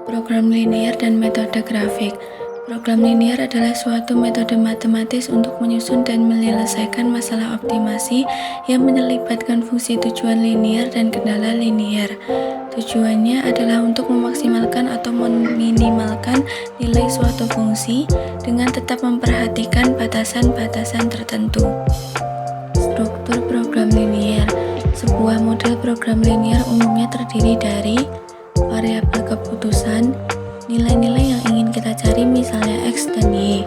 Program linier dan metode grafik. Program linier adalah suatu metode matematis untuk menyusun dan menyelesaikan masalah optimasi yang melibatkan fungsi tujuan linier dan kendala linier. Tujuannya adalah untuk memaksimalkan atau meminimalkan nilai suatu fungsi dengan tetap memperhatikan batasan-batasan tertentu. Struktur program linier. Sebuah model program linier umumnya terdiri dari variabel keputusan, nilai-nilai yang ingin kita cari misalnya X dan Y.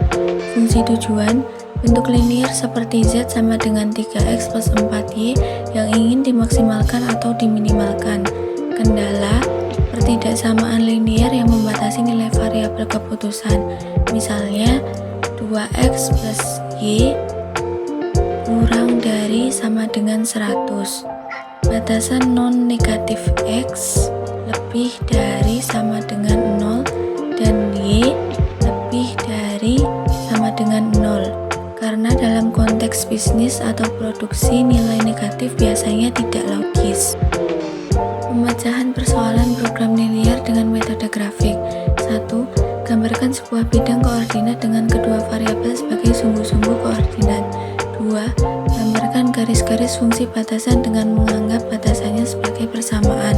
Fungsi tujuan, bentuk linier seperti Z sama dengan 3X plus 4Y yang ingin dimaksimalkan atau diminimalkan. Kendala, pertidaksamaan linier yang membatasi nilai variabel keputusan. Misalnya 2X plus Y kurang dari sama dengan 100. Batasan non-negatif X lebih dari sama dengan 0 dan Y lebih dari sama dengan 0. Karena dalam konteks bisnis atau produksi nilai negatif biasanya tidak logis. Pemecahan persoalan program linier dengan metode grafik. 1. Gambarkan sebuah bidang koordinat dengan kedua variabel sebagai sumbu-sumbu koordinat. 2. Gambarkan garis-garis fungsi batasan dengan menganggap batasannya sebagai persamaan.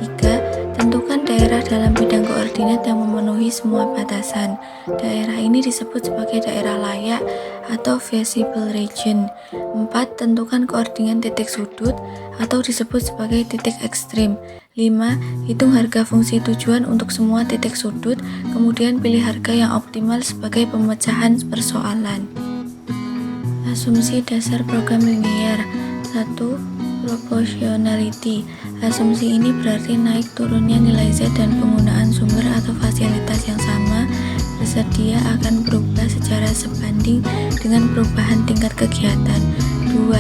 3. Tentukan daerah dalam bidang koordinat yang memenuhi semua batasan. Daerah ini disebut sebagai daerah layak atau feasible region. 4. Tentukan koordinat titik sudut atau disebut sebagai titik ekstrim. 5. Hitung harga fungsi tujuan untuk semua titik sudut, kemudian pilih harga yang optimal sebagai pemecahan persoalan. Asumsi dasar program linier. 1. Proportionality. Asumsi ini berarti naik turunnya nilai Z dan penggunaan sumber atau fasilitas yang sama bersedia akan berubah secara sebanding dengan perubahan tingkat kegiatan. 2.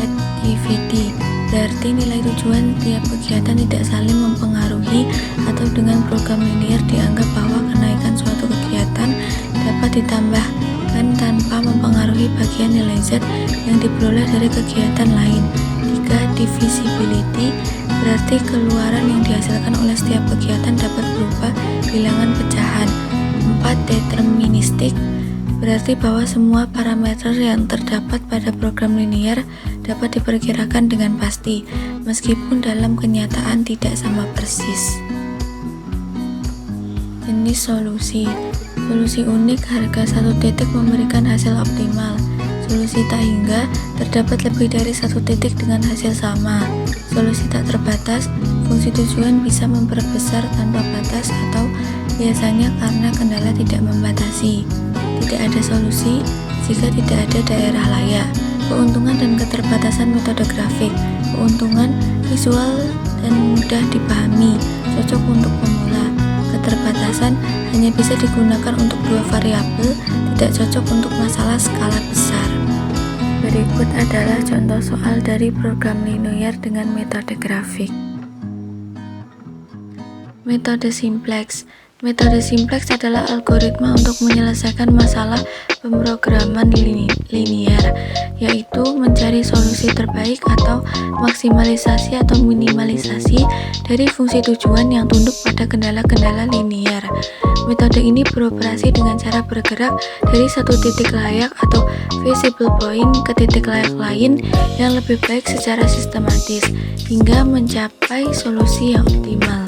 Activity. Berarti nilai tujuan tiap kegiatan tidak saling mempengaruhi atau dengan program linier dianggap bahwa kenaikan suatu kegiatan dapat ditambahkan tanpa mempengaruhi bagian nilai Z yang diperoleh dari kegiatan lain. 3. Divisibility. Berarti keluaran yang dihasilkan oleh setiap kegiatan dapat berupa bilangan pecahan. 4. Deterministik. Berarti bahwa semua parameter yang terdapat pada program linier dapat diperkirakan dengan pasti, meskipun dalam kenyataan tidak sama persis. Jenis solusi. Solusi unik harga satu titik memberikan hasil optimal. Solusi tak hingga terdapat lebih dari satu titik dengan hasil sama. Solusi tak terbatas, fungsi tujuan bisa memperbesar tanpa batas atau biasanya karena kendala tidak membatasi. Tidak ada solusi jika tidak ada daerah layak. Keuntungan dan keterbatasan metode grafik. Keuntungan visual dan mudah dipahami, cocok untuk pemula. Keterbatasan hanya bisa digunakan untuk dua variabel, tidak cocok untuk masalah skala besar. Berikut adalah contoh soal dari program linier dengan metode grafik. Metode simplex. Metode simplex adalah algoritma untuk menyelesaikan masalah pemrograman linier, yaitu mencari solusi terbaik atau maksimalisasi atau minimalisasi dari fungsi tujuan yang tunduk pada kendala-kendala linier. Metode ini beroperasi dengan cara bergerak dari satu titik layak atau feasible point ke titik layak lain yang lebih baik secara sistematis, hingga mencapai solusi yang optimal.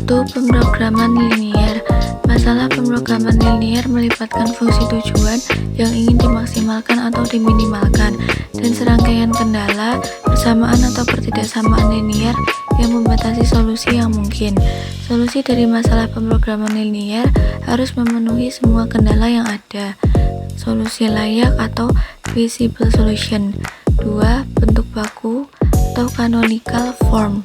1. Pemrograman linier. Masalah pemrograman linier melibatkan fungsi tujuan yang ingin dimaksimalkan atau diminimalkan, dan serangkaian kendala, persamaan atau pertidaksamaan linier yang membatasi solusi yang mungkin. Solusi dari masalah pemrograman linier harus memenuhi semua kendala yang ada. Solusi layak atau feasible solution. 2. Bentuk baku atau canonical form.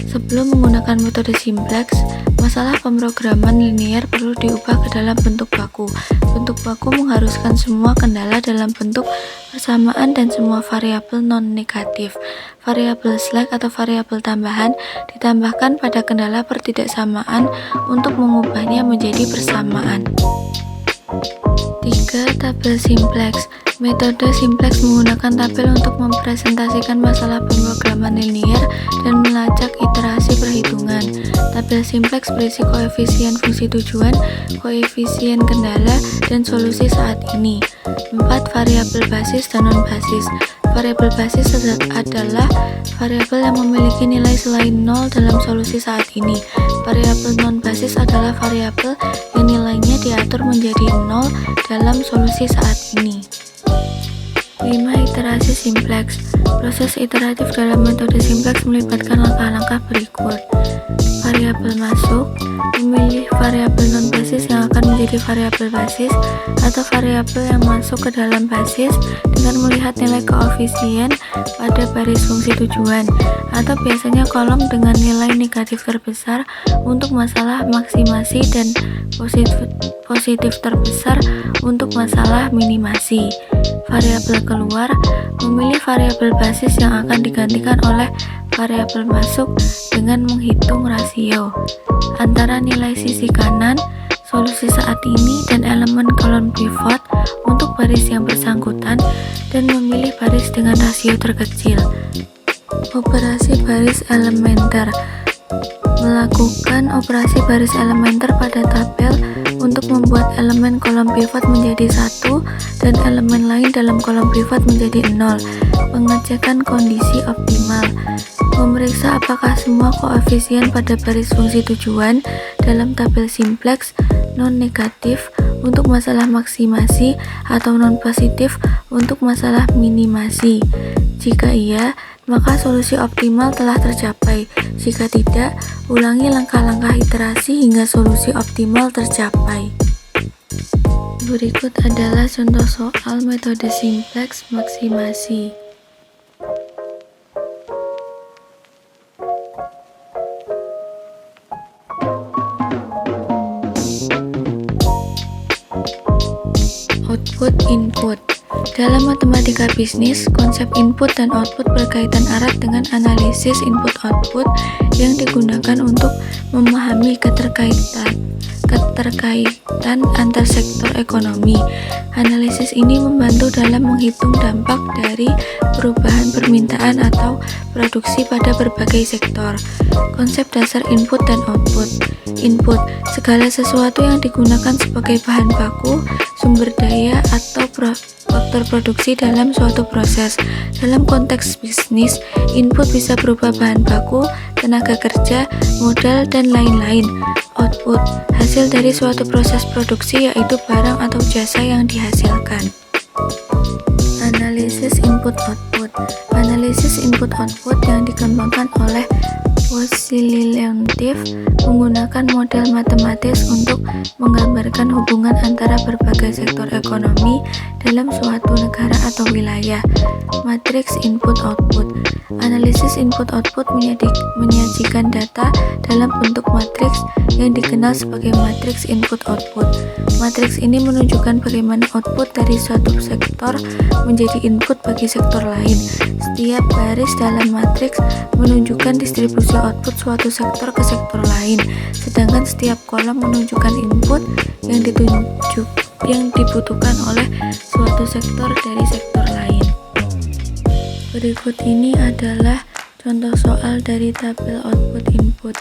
Sebelum menggunakan metode simplex, masalah pemrograman linier perlu diubah ke dalam bentuk baku. Bentuk baku mengharuskan semua kendala dalam bentuk persamaan dan semua variabel non-negatif. Variabel slack atau variabel tambahan ditambahkan pada kendala pertidaksamaan untuk mengubahnya menjadi persamaan. 3. Tabel simplex. Metode simplex menggunakan tabel untuk mempresentasikan masalah pemrograman linier dan melacak Tabel simpleks berisi koefisien fungsi tujuan, koefisien kendala, dan solusi saat ini. 4. Variabel basis dan non-basis. Variabel basis adalah variabel yang memiliki nilai selain 0 dalam solusi saat ini. Variabel non-basis adalah variabel yang nilainya diatur menjadi 0 dalam solusi saat ini. 5. Iterasi simpleks. Proses iteratif dalam metode simpleks melibatkan langkah-langkah berikut. Variabel masuk, memilih variabel non-basis yang akan menjadi variabel basis, atau variabel yang masuk ke dalam basis dengan melihat nilai koefisien pada baris fungsi tujuan, atau biasanya kolom dengan nilai negatif terbesar untuk masalah maksimasi dan positif terbesar untuk masalah minimasi. Variabel keluar, memilih variabel basis yang akan digantikan oleh variabel masuk dengan menghitung rasio antara nilai sisi kanan, solusi saat ini, dan elemen kolom pivot untuk baris yang bersangkutan, dan memilih baris dengan rasio terkecil. Operasi baris elementer. Melakukan operasi baris elementer pada tabel untuk membuat elemen kolom pivot menjadi 1 dan elemen lain dalam kolom pivot menjadi 0. Pengecekan kondisi optimal. Memeriksa apakah semua koefisien pada baris fungsi tujuan dalam tabel simpleks non-negatif untuk masalah maksimasi atau non-positif untuk masalah minimasi. Jika iya, maka solusi optimal telah tercapai. Jika tidak, ulangi langkah-langkah iterasi hingga solusi optimal tercapai. Berikut adalah contoh soal metode simpleks maksimasi. Output input. Dalam matematika bisnis, konsep input dan output berkaitan erat dengan analisis input-output yang digunakan untuk memahami keterkaitan antar sektor ekonomi. Analisis ini membantu dalam menghitung dampak dari perubahan permintaan atau produksi pada berbagai sektor. Konsep dasar input dan output. Input, segala sesuatu yang digunakan sebagai bahan baku, sumber daya, atau faktor produksi dalam suatu proses. Dalam konteks bisnis, input bisa berupa bahan baku, tenaga kerja, modal, dan lain-lain. Output, hasil dari suatu proses produksi, yaitu barang atau jasa yang dihasilkan. Analisis input-output. Analisis input-output yang dikembangkan oleh Wojciechowski menggunakan model matematis untuk menggambarkan hubungan antara berbagai sektor ekonomi dalam suatu negara atau wilayah. Matriks input-output. Analisis input-output menyajikan data dalam bentuk matriks yang dikenal sebagai matriks input-output. Matriks ini menunjukkan bagaimana output dari suatu sektor menjadi input bagi sektor lain. Setiap baris dalam matriks menunjukkan distribusi output suatu sektor ke sektor lain, sedangkan setiap kolom menunjukkan input yang dibutuhkan oleh suatu sektor dari sektor lain. Berikut ini adalah contoh soal dari tabel output input.